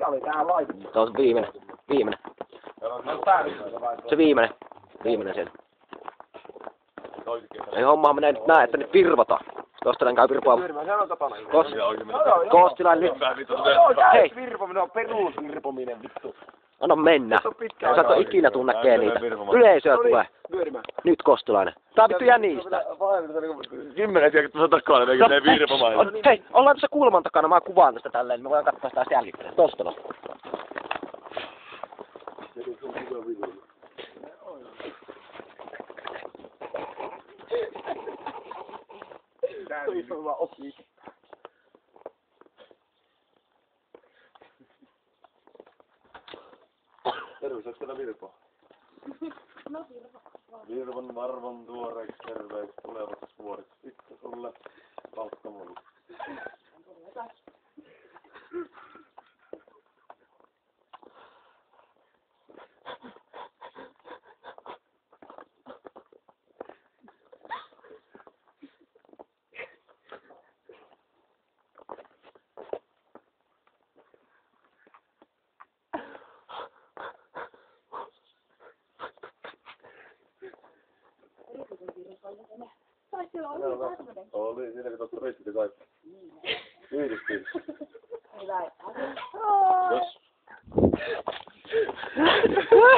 mikä oli tää laitu? Se on viimeinen. Viimeinen. Se viimeinen sen. Ei hommaa menee nyt näin, että nyt virvotaan. Kostilainen käy virpoa. Kostilainen nyt. Hei! Virpominen on perusvirpominen vittu. Anna mennä. Sä et oo ikinä tunnekee niitä. Yleisöä tulee. Nyt Kostilainen. Tää on vittu jännistä. 10 sekuntia tuossa takana tekee virpomaan. Hei, ollaan tässä kulman takana. Mä kuvaan tästä tälleen, niin me voidaan katsoa sitä jäljittäin. Tosta no. Terveys, onko teillä virpoa? No virpo. Virvon varvon tuoreeksi terveeksi tulevaksi vuodeksi. Sitten sulle palkka mulle. Oli, siinä kun tuossa ristitti kaikki. Yhdistiin. Hyvä. Jos